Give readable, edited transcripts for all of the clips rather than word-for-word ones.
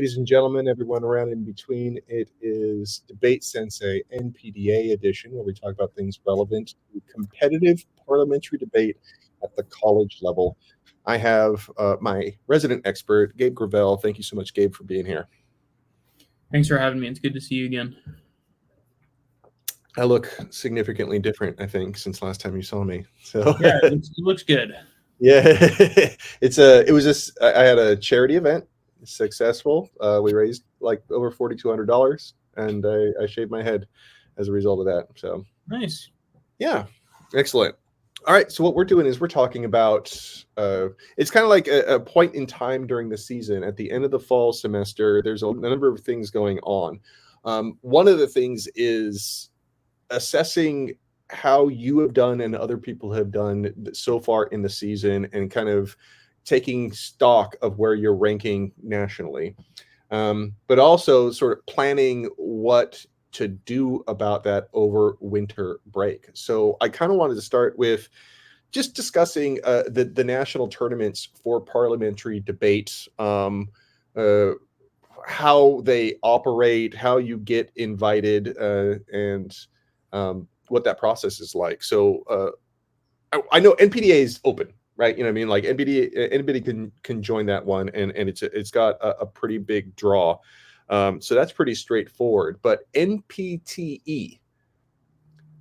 ladies and gentlemen, everyone around in between. It is DebateSensei NPDA edition, where we talk about things relevant to competitive parliamentary debate at the college level. I have my resident expert, Gabe Graville. Thank you so much, Gabe, for being here. Thanks for having me. It's good to see you again. I look significantly different, I think, since last time you saw me. So yeah, it looks good. Yeah, I had a charity event, successful. We raised like over $4,200, and I shaved my head as a result of that. So nice. Yeah, excellent. All right, so what we're doing is we're talking about it's kind of like a point in time during the season. At the end of the fall semester, there's a number of things going on. One of the things is assessing how you have done and other people have done so far in the season, and kind of taking stock of where you're ranking nationally, but also sort of planning what to do about that over winter break. So I kind of wanted to start with just discussing the national tournaments for parliamentary debate, how they operate, how you get invited, and what that process is like. So I know NPDA is open, right? You know what I mean? Like NPDA, anybody can join that one, and it's got a pretty big draw. So that's pretty straightforward. But NPTE,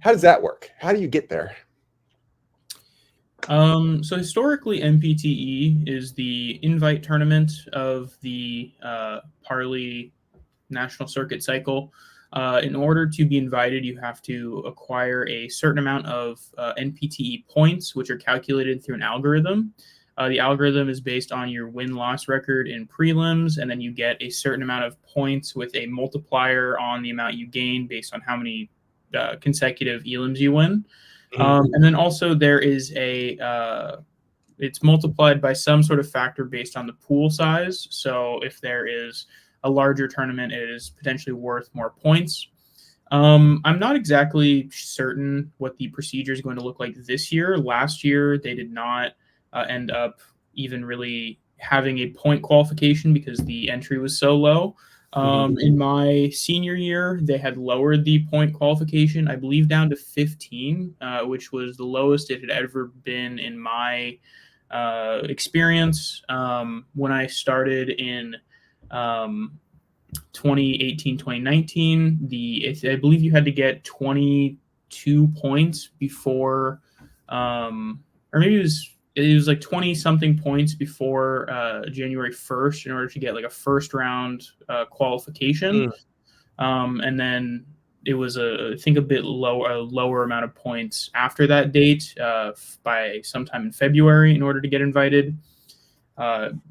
how does that work? How do you get there? So historically, NPTE is the invite tournament of the Parley National Circuit cycle. In order to be invited, you have to acquire a certain amount of NPTE points, which are calculated through an algorithm. The algorithm is based on your win-loss record in prelims, and then you get a certain amount of points with a multiplier on the amount you gain based on how many consecutive elims you win. And then also there is it's multiplied by some sort of factor based on the pool size. So if there is a larger tournament, it is potentially worth more points. I'm not exactly certain what the procedure is going to look like this year. Last year, they did not end up even really having a point qualification because the entry was so low. In my senior year, they had lowered the point qualification, I believe, down to 15, which was the lowest it had ever been in my experience. When I started in 2018, 2019, I believe you had to get 22 points before, or maybe it was like 20 something points before January 1st in order to get like a first round qualification. And then it was I think a lower amount of points after that date by sometime in February in order to get invited.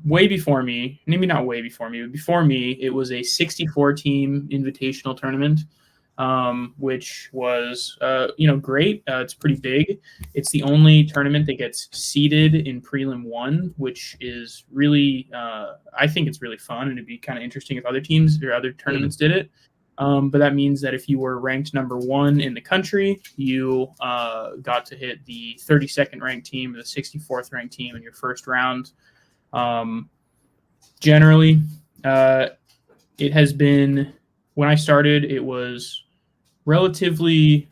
Way before me, maybe not way before me, but before me, it was a 64-team invitational tournament, which was, great. It's pretty big. It's the only tournament that gets seeded in Prelim 1, which is really, I think it's really fun, and it'd be kind of interesting if other teams or other tournaments did it. But that means that if you were ranked number 1 in the country, you got to hit the 32nd ranked team or the 64th ranked team in your first round. Generally, it has been, when I started, it was it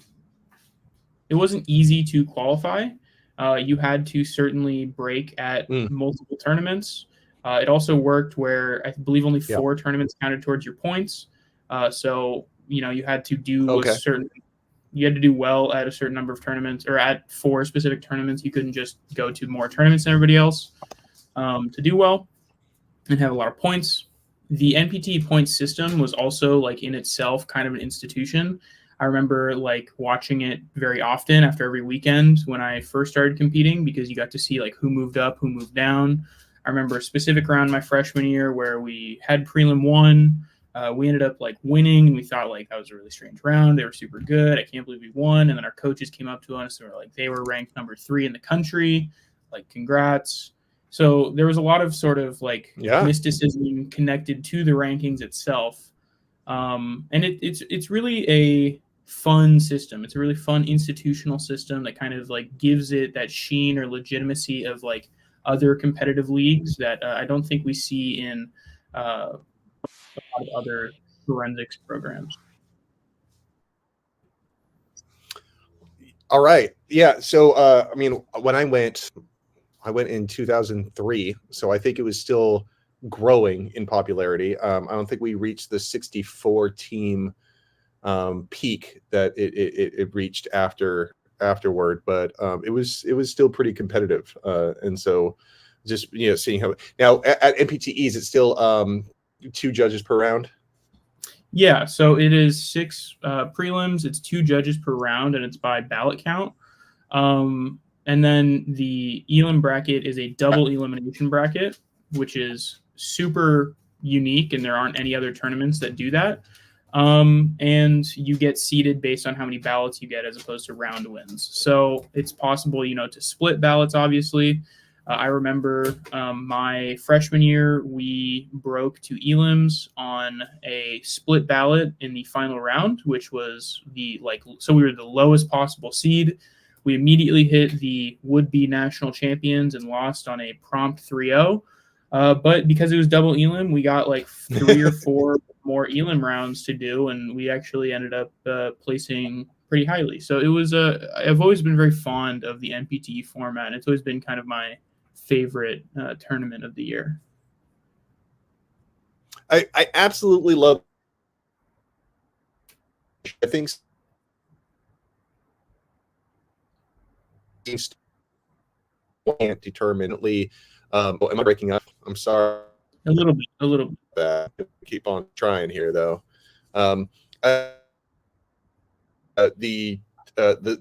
wasn't easy to qualify. You had to certainly break at multiple tournaments. It also worked where I believe only 4 tournaments counted towards your points. So, you had to do you had to do well at a certain number of tournaments, or at 4 specific tournaments. You couldn't just go to more tournaments than everybody else to do well and have a lot of points. The NPTE point system was also like in itself kind of an institution. I remember like watching it very often after every weekend when I first started competing, because you got to see like who moved up, who moved down. I remember a specific round my freshman year where we had Prelim 1. We ended up like winning, and we thought like that was a really strange round. They were super good. I can't believe we won. And then our coaches came up to us and were like, they were ranked number 3 in the country. Like, congrats. So there was a lot of sort of like mysticism connected to the rankings itself. And it's really a fun system. It's a really fun institutional system that kind of like gives it that sheen or legitimacy of like other competitive leagues that I don't think we see in a lot of other forensics programs. All right. Yeah. So, I mean, when I went in 2003. So I think it was still growing in popularity. I don't think we reached the 64 team peak that it reached afterward, but it was still pretty competitive. And so just, seeing how now at NPTE, is it still 2 judges per round? Yeah, so it is 6 prelims. It's 2 judges per round, and it's by ballot count. And then the elim bracket is a double elimination bracket, which is super unique, and there aren't any other tournaments that do that. And you get seeded based on how many ballots you get as opposed to round wins. So it's possible, to split ballots, obviously. I remember my freshman year, we broke to elims on a split ballot in the final round, which was so we were the lowest possible seed. We immediately hit the would-be national champions and lost on a prompt 3-0. But because it was double elim, we got like 3 or 4 more elim rounds to do, and we actually ended up placing pretty highly. So it was I've always been very fond of the NPTE format. It's always been kind of my favorite tournament of the year. I absolutely love. I think can't determinately. Am I breaking up? I'm sorry. A little bit. Keep on trying here, though. The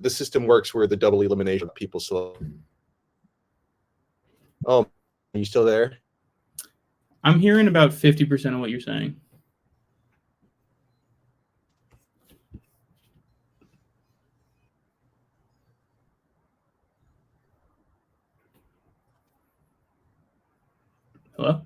system works where the double elimination people select. Oh, are you still there? I'm hearing about 50% of what you're saying. Hello?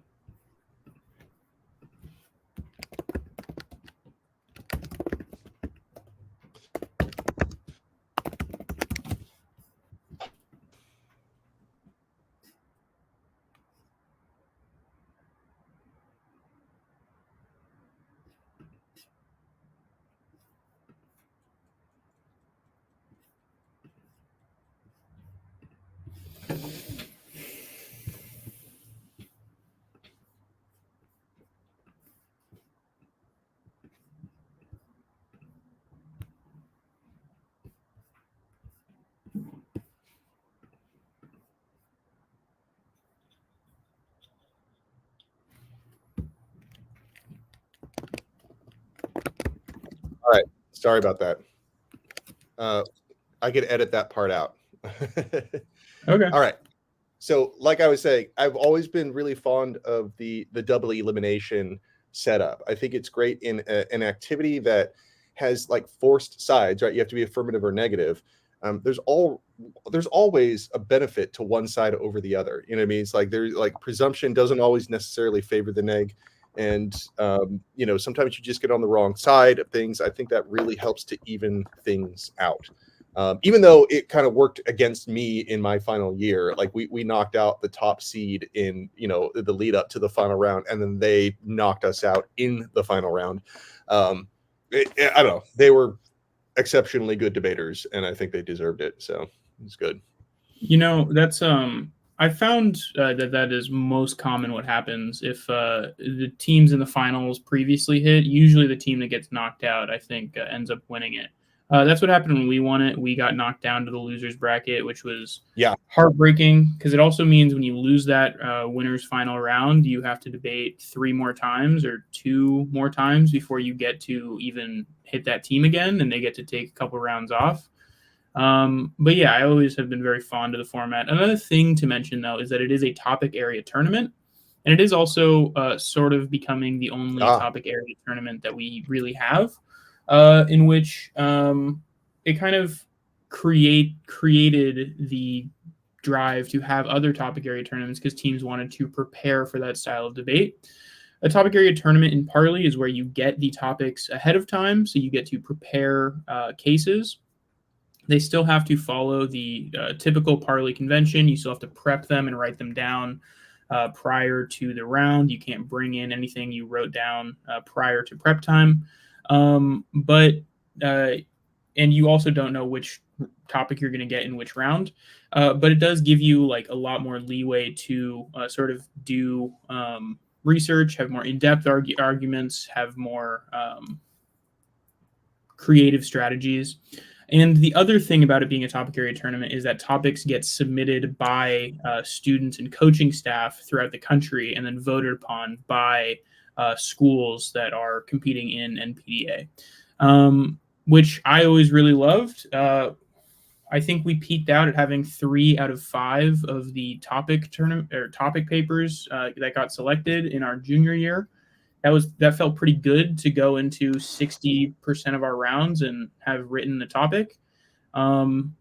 All right. Sorry about that. I could edit that part out. Okay. All right. So, like I was saying, I've always been really fond of the double elimination setup. I think it's great in an activity that has like forced sides, right? You have to be affirmative or negative. There's always a benefit to one side over the other. You know what I mean? It's like there's like presumption doesn't always necessarily favor the neg. And sometimes you just get on the wrong side of things. I think that really helps to even things out. Even though it kind of worked against me in my final year, like we knocked out the top seed in the lead up to the final round, and then they knocked us out in the final round. I don't know. They were exceptionally good debaters, and I think they deserved it. So it's good. That's I found that is most common what happens if the teams in the finals previously hit. Usually the team that gets knocked out, I think, ends up winning it. That's what happened when we won it. We got knocked down to the losers bracket, which was heartbreaking because it also means when you lose that winners final round, you have to debate 3 more times or 2 more times before you get to even hit that team again, and they get to take a couple rounds off. But yeah, I always have been very fond of the format. Another thing to mention, though, is that it is a topic area tournament, and it is also sort of becoming the only topic area tournament that we really have. In which it kind of created the drive to have other topic area tournaments because teams wanted to prepare for that style of debate. A topic area tournament in Parley is where you get the topics ahead of time, so you get to prepare cases. They still have to follow the typical Parley convention. You still have to prep them and write them down. prior to the round. You can't bring in anything you wrote down prior to prep time. And you also don't know which topic you're going to get in which round. But it does give you like a lot more leeway to sort of do research, have more in-depth arguments, have more creative strategies. And the other thing about it being a topic area tournament is that topics get submitted by students and coaching staff throughout the country and then voted upon by schools that are competing in NPDA, which I always really loved. I think we peaked out at having 3 out of 5 of the topic tournament or topic papers that got selected in our junior year. That felt pretty good to go into 60% of our rounds and have written the topic. And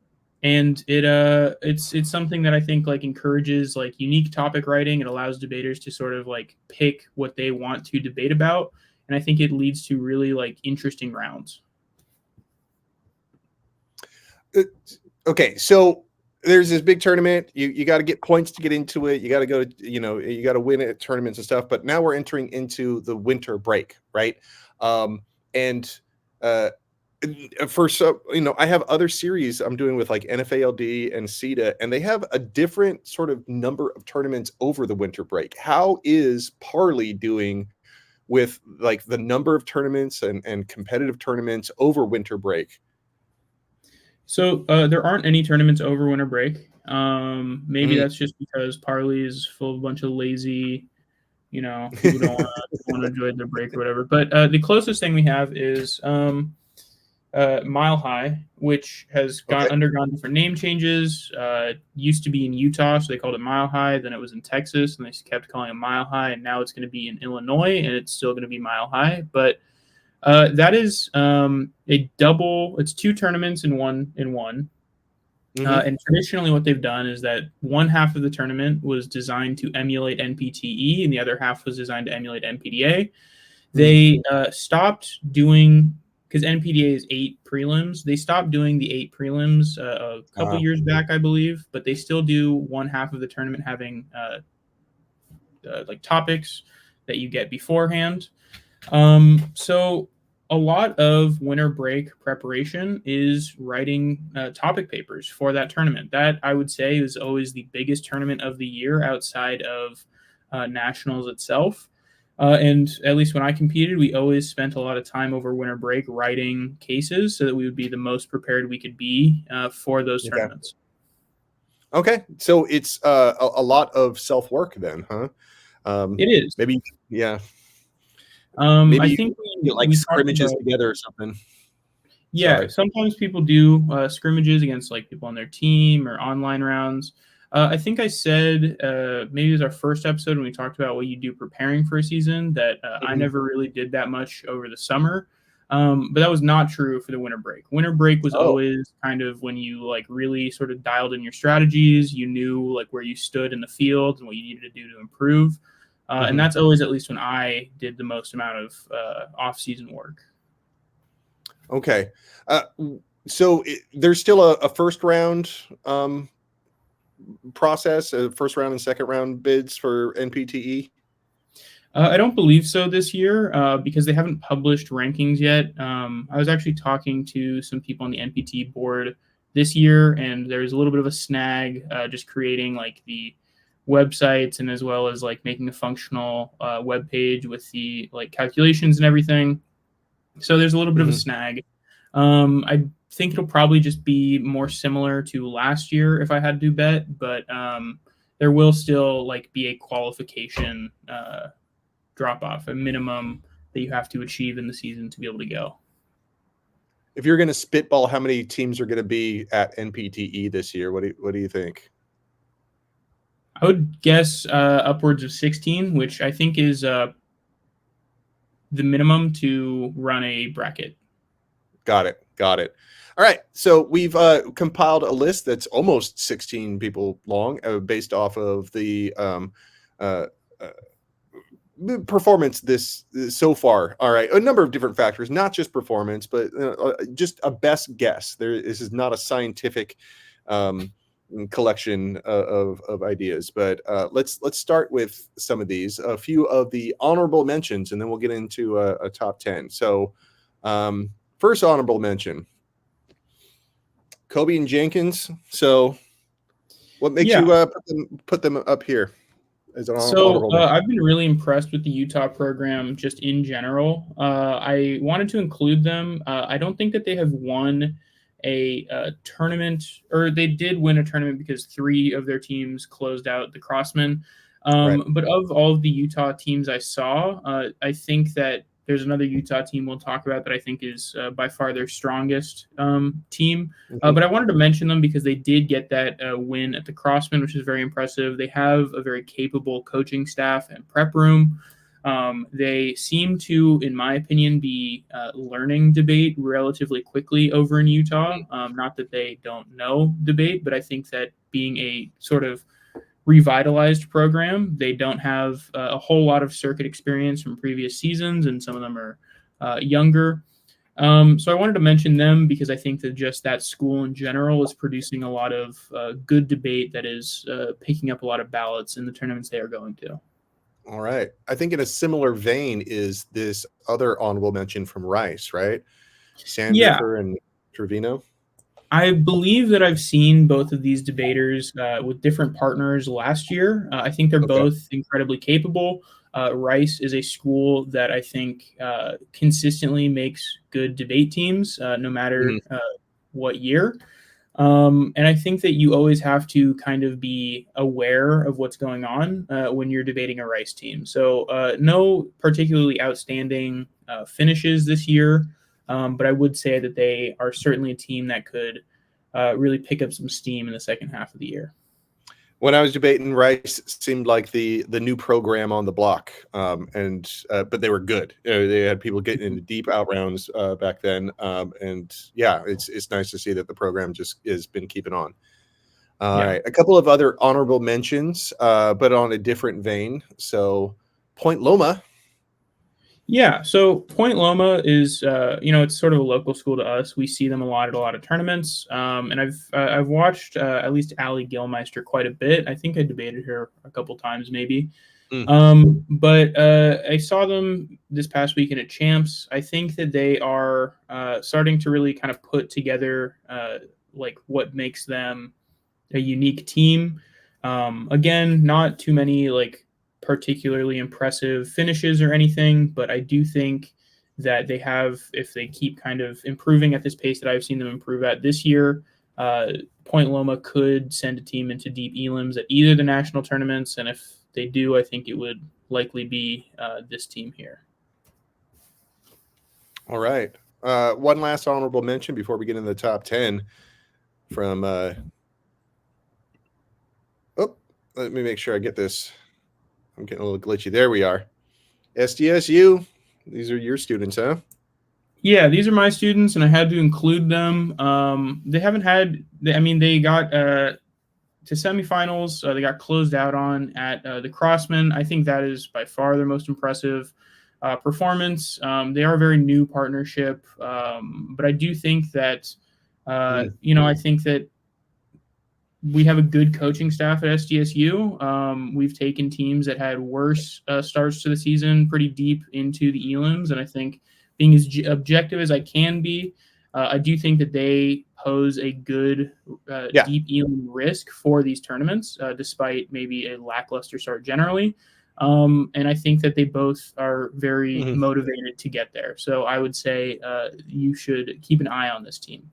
it's something that I think like encourages like unique topic writing. It allows debaters to sort of like pick what they want to debate about, and I think it leads to really like interesting rounds. Okay, so there's this big tournament. You got to get points to get into it. You got to go, you got to win at tournaments and stuff. But now we're entering into the winter break, right? I have other series I'm doing with like NFALD and CETA, and they have a different sort of number of tournaments over the winter break. How is Parley doing with like the number of tournaments and competitive tournaments over winter break? So there aren't any tournaments over winter break. Maybe that's just because Parley is full of a bunch of lazy, people don't want to enjoy their break or whatever. But the closest thing we have is Mile High, which has undergone different name changes. Used to be in Utah, so they called it Mile High. Then it was in Texas, and they kept calling it Mile High. And now it's going to be in Illinois, and it's still going to be Mile High. But that is a double. It's 2 tournaments in one. Mm-hmm. And traditionally, what they've done is that one half of the tournament was designed to emulate NPTE, and the other half was designed to emulate NPDA. They stopped doing, because NPDA is 8 prelims. They stopped doing the 8 prelims a couple years back, I believe, but they still do one half of the tournament having like topics that you get beforehand. So a lot of winter break preparation is writing topic papers for that tournament. That I would say is always the biggest tournament of the year outside of nationals itself. And at least when I competed, we always spent a lot of time over winter break writing cases so that we would be the most prepared we could be for those tournaments. Okay. So it's a lot of self-work then, huh? It is. Maybe, yeah. Maybe I think we scrimmages together or something. Yeah, sorry. Sometimes people do scrimmages against like people on their team or online rounds. I think I said maybe it was our first episode when we talked about what you do preparing for a season that I never really did that much over the summer. But that was not true for the winter break. Winter break was always kind of when you like really sort of dialed in your strategies. You knew like where you stood in the field and what you needed to do to improve. And that's always, at least when I did the most amount of off-season work. Okay. So there's still a first round process, a first round and second round bids for NPTE? I don't believe so this year because they haven't published rankings yet. I was actually talking to some people on the NPTE board this year, and there's a little bit of a snag just creating like the websites and as well as like making a functional web page with the like calculations and everything. So there's a little bit of a snag. I think it'll probably just be more similar to last year if I had to bet, but there will still like be a qualification drop off, a minimum that you have to achieve in the season to be able to go. If you're going to spitball how many teams are going to be at NPTE this year, what do you think? I would guess upwards of 16, which I think is the minimum to run a bracket. Got it. All right. So we've compiled a list that's almost 16 people long based off of the performance this so far. All right. A number of different factors, not just performance, but just a best guess. This is not a scientific collection of ideas. But let's start with some of these, a few of the honorable mentions, and then we'll get into a top 10. So first honorable mention, Kobe and Jenkins. So what makes you put them up here as an honorable mention? I've been really impressed with the Utah program just in general. I wanted to include them. I don't think that they have won a tournament, or they did win a tournament because 3 of their teams closed out the Crossmen. Right. But of all of the Utah teams I saw, I think that there's another Utah team we'll talk about that I think is by far their strongest team. But I wanted to mention them because they did get that win at the Crossmen, which is very impressive. They have a very capable coaching staff and prep room. They seem to, in my opinion, be learning debate relatively quickly over in Utah. Not that they don't know debate, but I think that being a sort of revitalized program, they don't have a whole lot of circuit experience from previous seasons, and some of them are younger. So I wanted to mention them because I think that just that school in general is producing a lot of good debate that is picking up a lot of ballots in the tournaments they are going to. All right. I think in a similar vein is this other honorable mention from Rice, right? Sandrifer and Trevino. I believe that I've seen both of these debaters with different partners last year. I think they're both incredibly capable. Rice is a school that I think consistently makes good debate teams, no matter what year. And I think that you always have to kind of be aware of what's going on when you're debating a Rice team. So no particularly outstanding finishes this year, but I would say that they are certainly a team that could really pick up some steam in the second half of the year. When I was debating, Rice seemed like the new program on the block, but they were good. They had people getting into deep out rounds back then, and yeah, it's nice to see that the program just has been keeping on. All right, a couple of other honorable mentions, but on a different vein. So, Point Loma. Yeah, so Point Loma is, it's sort of a local school to us. We see them a lot at a lot of tournaments, and I've watched at least Allie Gilmeister quite a bit. I think I debated her a couple times, maybe. But I saw them this past weekend at Champs. I think that they are starting to really kind of put together like what makes them a unique team. Again, not too many like particularly impressive finishes or anything, but I do think that they have, if they keep kind of improving at this pace that I've seen them improve at this year, Point Loma could send a team into deep elims at either the national tournaments, and if they do, I think it would likely be this team here. All right. One last honorable mention before we get into the top 10 from let me make sure I get this. I'm getting a little glitchy. There we are. SDSU. These are your students, huh? Yeah, these are my students, and I had to include them. They haven't had. They got to semifinals. They got closed out on at the Crossmen. I think that is by far their most impressive performance. They are a very new partnership, but I do think that I think that we have a good coaching staff at SDSU. We've taken teams that had worse starts to the season pretty deep into the elims, and I think being as objective as I can be, I do think that they pose a good deep elim risk for these tournaments, despite maybe a lackluster start generally. And I think that they both are very motivated to get there. So I would say you should keep an eye on this team.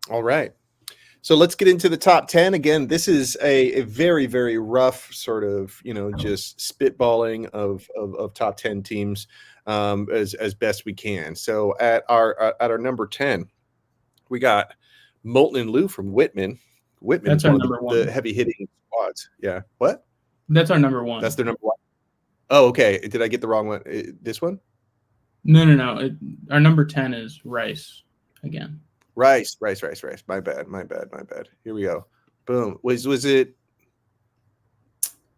All right. So let's get into the top 10. Again, this is a very, very rough sort of, just spitballing of top 10 teams as best we can. So at our number 10, we got Moulton and Lou from Whitman. Whitman That's is one our number of the heavy hitting squads. Yeah. What? That's our number 1. That's their number 1. Oh, okay. Did I get the wrong one? This one? No. Our number 10 is Rice again. Rice. My bad. Here we go. Boom. Was it?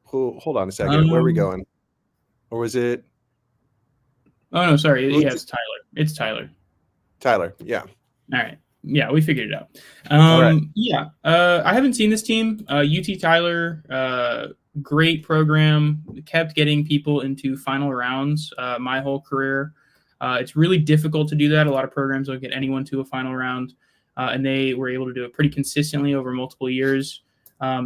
Hold on a second. Where are we going? Or was it? Oh no, sorry. Yeah, it's Tyler. It's Tyler. Tyler. Yeah. All right. Yeah, we figured it out. All right. Yeah, I haven't seen this team. UT Tyler, great program, kept getting people into final rounds my whole career. It's really difficult to do that. A lot of programs don't get anyone to a final round, and they were able to do it pretty consistently over multiple years.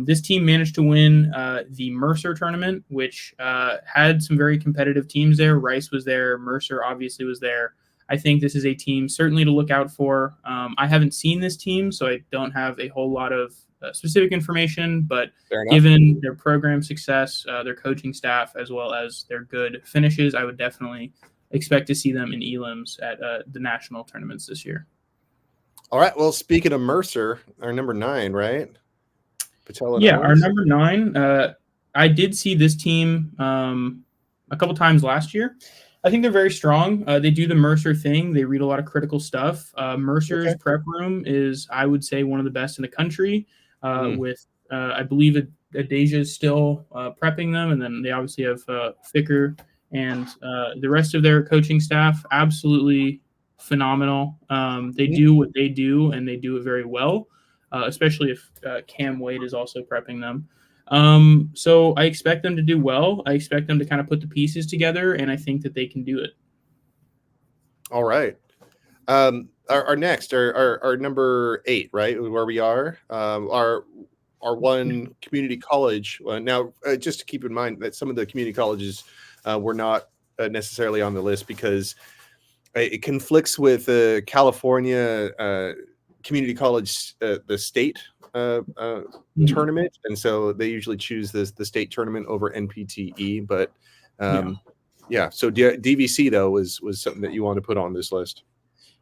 This team managed to win the Mercer tournament, which had some very competitive teams there. Rice was there. Mercer obviously was there. I think this is a team certainly to look out for. I haven't seen this team, so I don't have a whole lot of specific information, but given their program success, their coaching staff, as well as their good finishes, I would definitely expect to see them in elims at the national tournaments this year. All right. Well, speaking of Mercer, our number 9, right? Yeah, our number 9. I did see this team a couple times last year. I think they're very strong. They do the Mercer thing. They read a lot of critical stuff. Mercer's prep room is, I would say, one of the best in the country. With, I believe, Adasia is still prepping them, and then they obviously have Ficker and the rest of their coaching staff. Absolutely phenomenal. They do what they do, and they do it very well. Especially if Cam Wade is also prepping them. So I expect them to do well. I expect them to kind of put the pieces together, and I think that they can do it. All right. Our next, our number 8, right, where we are, our one community college. Now, just to keep in mind that some of the community colleges were not necessarily on the list because it conflicts with California community college, the state tournament, and so they usually choose the state tournament over NPTE. But yeah. So DVC though was something that you want to put on this list.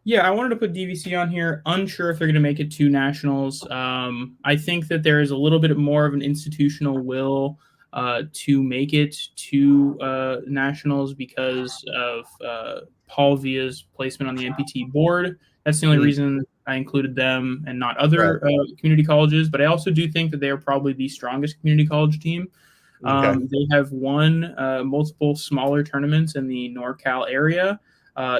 Yeah, I wanted to put DVC on here. Unsure if they're going to make it to nationals. I think that there is a little bit more of an institutional will to make it to nationals because of Paul Villa's placement on the NPT board. That's the only reason I included them and not other community colleges. But I also do think that they are probably the strongest community college team. They have won multiple smaller tournaments in the NorCal area.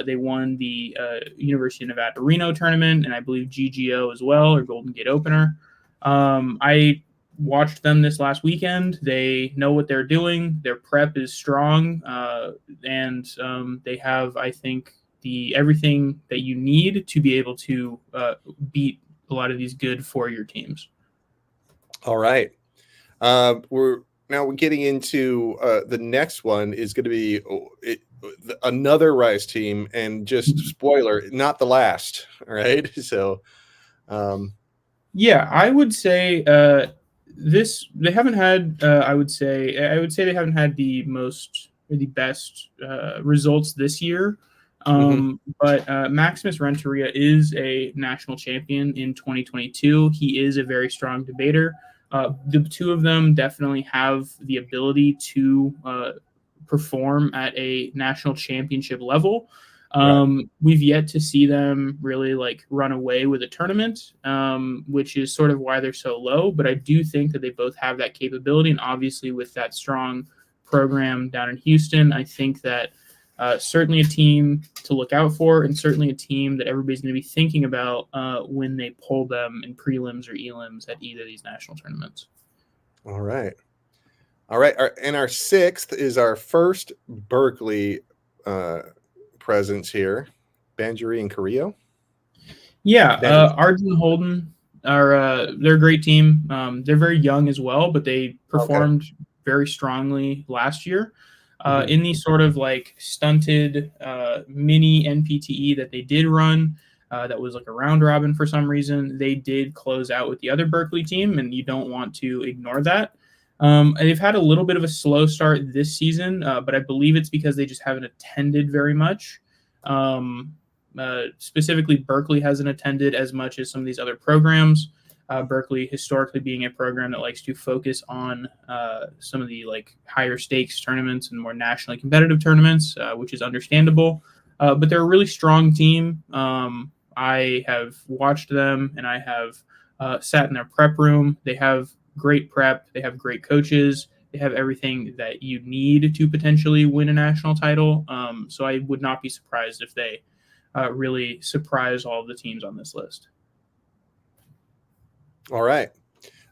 They won the University of Nevada Reno tournament, and I believe GGO as well, or Golden Gate Opener. I watched them this last weekend. They know what they're doing. Their prep is strong, and they have, I think, everything that you need to be able to beat a lot of these good four-year teams. All right. We're getting into the next one is going to be another Rice team, and just spoiler, not the last. All right. So, yeah, I would say they haven't had. I would say they haven't had the best results this year. But Maximus Renteria is a national champion in 2022. He is a very strong debater. The two of them definitely have the ability to perform at a national championship level. We've yet to see them really run away with a tournament, which is sort of why they're so low. But I do think that they both have that capability. And obviously with that strong program down in Houston, I think that certainly a team to look out for, and certainly a team that everybody's going to be thinking about when they pull them in prelims or elims at either of these national tournaments. All right. And our 6th is our first Berkeley presence here, Banjuri and Carrillo. Yeah, Arjun Holden they're a great team. They're very young as well, but they performed very strongly last year. In the sort of stunted mini NPTE that they did run, that was a round robin for some reason, they did close out with the other Berkeley team, and you don't want to ignore that. They've had a little bit of a slow start this season, but I believe it's because they just haven't attended very much. Specifically, Berkeley hasn't attended as much as some of these other programs. Berkeley historically being a program that likes to focus on some of the higher stakes tournaments and more nationally competitive tournaments, which is understandable. But they're a really strong team. I have watched them, and I have sat in their prep room. They have great prep. They have great coaches. They have everything that you need to potentially win a national title. So I would not be surprised if they really surprise all of the teams on this list. All right.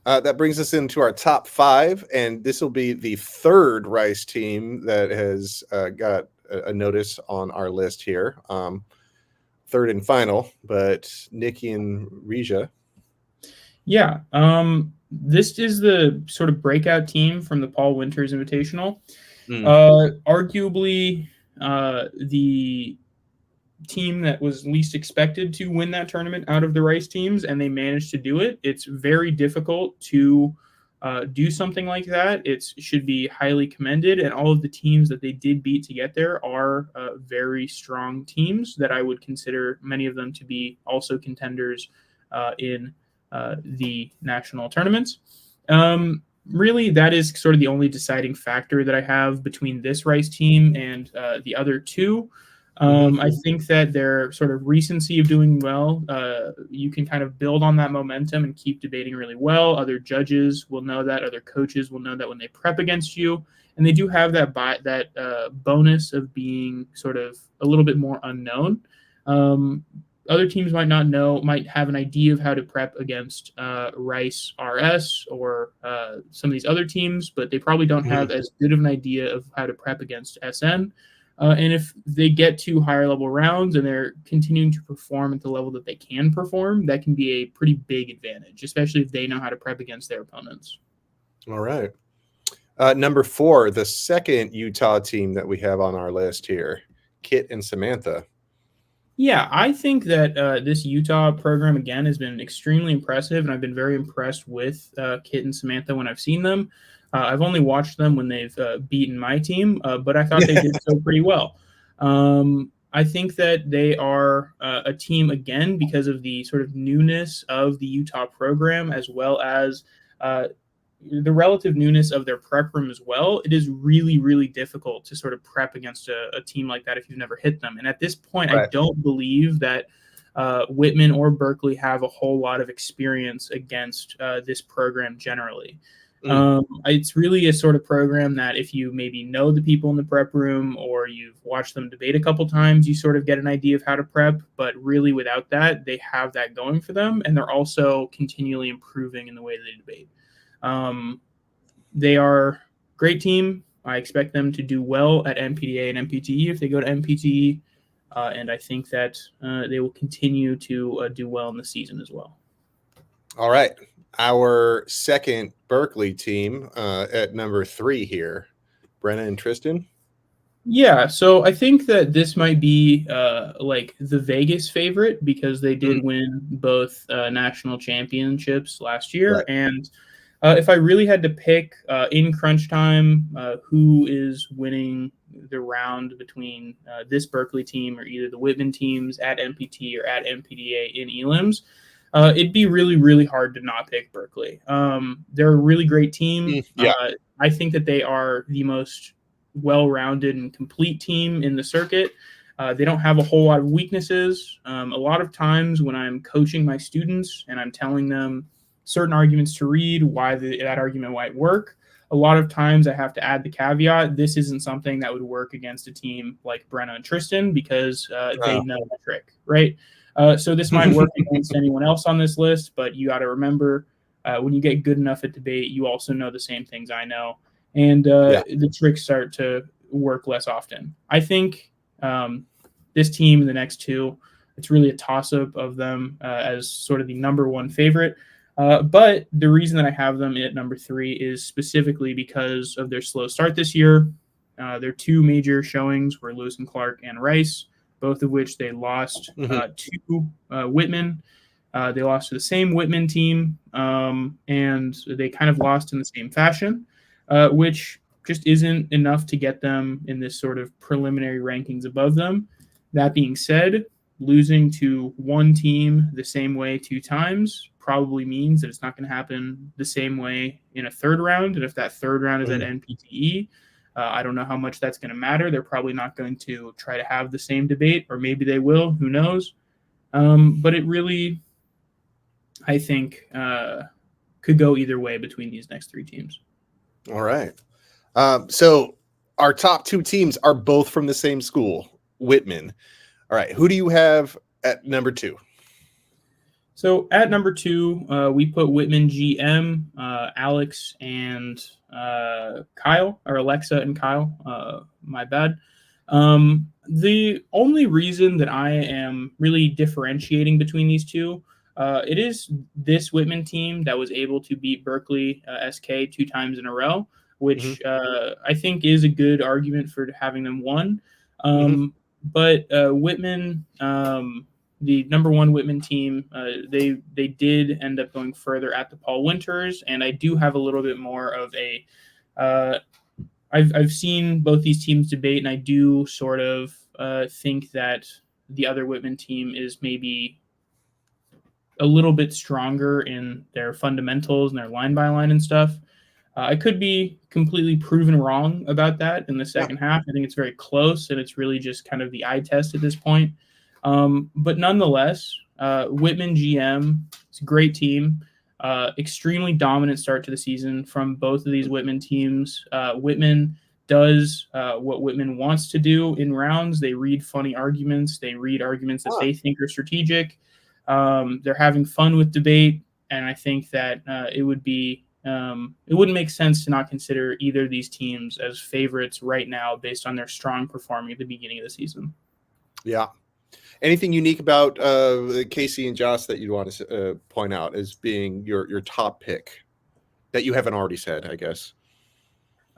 That brings us into our top 5, and this will be the third Rice team that has got a notice on our list here. Third and final, but Nikki and Regia. Yeah. This is the sort of breakout team from the Paul Winters Invitational. Arguably, the team that was least expected to win that tournament out of the Rice teams, and they managed to do it. It's very difficult to do something like that. It should be highly commended, and all of the teams that they did beat to get there are very strong teams that I would consider many of them to be also contenders in the national tournaments. Really, that is sort of the only deciding factor that I have between this Rice team and the other two. I think that their sort of recency of doing well, you can kind of build on that momentum and keep debating really well. Other judges will know that. Other coaches will know that when they prep against you. And they do have that bonus of being sort of a little bit more unknown. Other teams might not know, might have an idea of how to prep against Rice RS or some of these other teams, but they probably don't have as good of an idea of how to prep against SN. And if they get to higher level rounds and they're continuing to perform at the level that they can perform, that can be a pretty big advantage, especially if they know how to prep against their opponents. All right. Number 4, the second Utah team that we have on our list here, Kit and Samantha. Yeah, I think that this Utah program, again, has been extremely impressive, and I've been very impressed with Kit and Samantha when I've seen them. I've only watched them when they've beaten my team, but I thought they did so pretty well. I think that they are a team, again, because of the sort of newness of the Utah program, as well as the relative newness of their prep room as well. It is really, really difficult to sort of prep against a team like that if you've never hit them. And at this point, right, I don't believe that Whitman or Berkeley have a whole lot of experience against this program generally. It's really a sort of program that if you maybe know the people in the prep room or you've watched them debate a couple times, you sort of get an idea of how to prep. But really without that, they have that going for them. And they're also continually improving in the way they debate. They are a great team. I expect them to do well at NPDA and NPTE if they go to NPTE. And I think that they will continue to do well in the season as well. All right. Our second Berkeley team at number 3 here, Brenna and Tristan. Yeah, so I think that this might be like the Vegas favorite because they did win both national championships last year. Right. And if I really had to pick in crunch time who is winning the round between this Berkeley team or either the Whitman teams at NPT or at NPDA in elims, it'd be really, really hard to not pick Berkeley. They're a really great team. Yeah. I think that they are the most well-rounded and complete team in the circuit. They don't have a whole lot of weaknesses. A lot of times when I'm coaching my students and I'm telling them certain arguments to read, why that argument might work, a lot of times I have to add the caveat, this isn't something that would work against a team like Brenna and Tristan because they know the trick, right? So this might work against anyone else on this list, but you got to remember when you get good enough at debate, you also know the same things I know. And the tricks start to work less often. I think this team and the next two, it's really a toss-up of them as sort of the number one favorite. But the reason that I have them at number 3 is specifically because of their slow start this year. Their 2 major showings were Lewis and Clark and Rice, both of which they lost to Whitman. They lost to the same Whitman team, and they kind of lost in the same fashion. Which just isn't enough to get them in this sort of preliminary rankings above them. That being said, losing to one team the same way 2 times probably means that it's not going to happen the same way in a third round. And if that third round is at NPTE, I don't know how much that's going to matter. They're probably not going to try to have the same debate, or maybe they will. Who knows? But it really, I think, could go either way between these next 3 teams. All right. So our top 2 teams are both from the same school, Whitman. All right. Who do you have at number 2? So at number 2, we put Whitman GM, Alex and Kyle, or Alexa and Kyle. My bad. The only reason that I am really differentiating between these two, it is this Whitman team that was able to beat Berkeley SK 2 times in a row, which I think is a good argument for having them won. But Whitman, the number 1 Whitman team, they did end up going further at the Paul Winters, and I do have a little bit more of a. I've seen both these teams debate, and I do sort of think that the other Whitman team is maybe a little bit stronger in their fundamentals and their line by line and stuff. I could be completely proven wrong about that in the second half. I think it's very close, and it's really just kind of the eye test at this point. But nonetheless, Whitman GM, it's a great team. Extremely dominant start to the season from both of these Whitman teams. Whitman does what Whitman wants to do in rounds. They read funny arguments. They read arguments that they think are strategic. They're having fun with debate, and I think that it wouldn't make sense to not consider either of these teams as favorites right now based on their strong performing at the beginning of the season. Yeah. Anything unique about Casey and Joss that you'd want to point out as being your top pick that you haven't already said, I guess?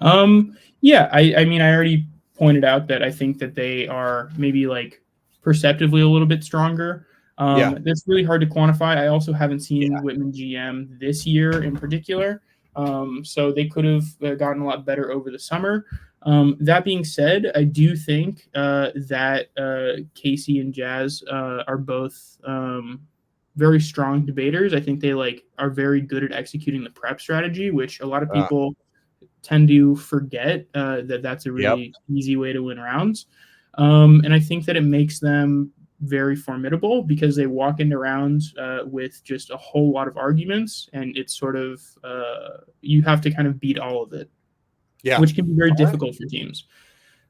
Yeah, I mean, I already pointed out that I think that they are maybe like perceptively a little bit stronger. That's really hard to quantify. I also haven't seen Whitman GM this year in particular. So they could have gotten a lot better over the summer. That being said, I do think that Casey and Jazz are both very strong debaters. I think they are very good at executing the prep strategy, which a lot of people tend to forget that that's a really easy way to win rounds. And I think that it makes them very formidable because they walk into rounds with just a whole lot of arguments, and it's sort of you have to kind of beat all of it, which can be very difficult for teams.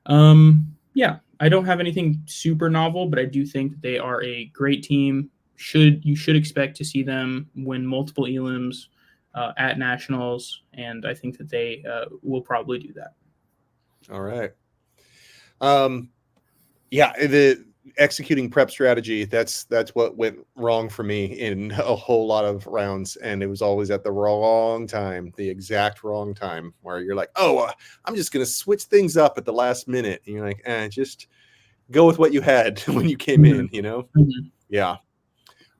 I don't have anything super novel, but I do think that they are a great team. You should expect to see them win multiple elims at nationals, and I think that they will probably do that. All right. The executing prep strategy, that's what went wrong for me in a whole lot of rounds, and it was always at the wrong time, the exact wrong time, where you're like, I'm just gonna switch things up at the last minute, and you're like, just go with what you had when you came in,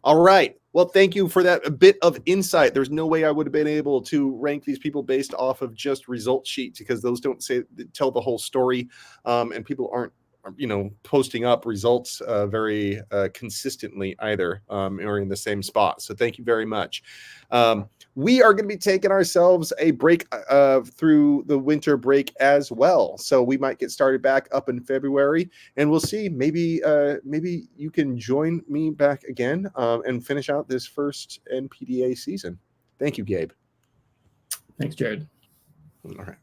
All right. Well, thank you for that bit of insight. There's no way I would have been able to rank these people based off of just result sheets, because those don't tell the whole story, and people aren't posting up results very consistently either, or in the same spot. So thank you very much. We are going to be taking ourselves a break through the winter break as well. So we might get started back up in February, and we'll see. Maybe you can join me back again and finish out this first NPDA season. Thank you, Gabe. Thanks, Jared. All right.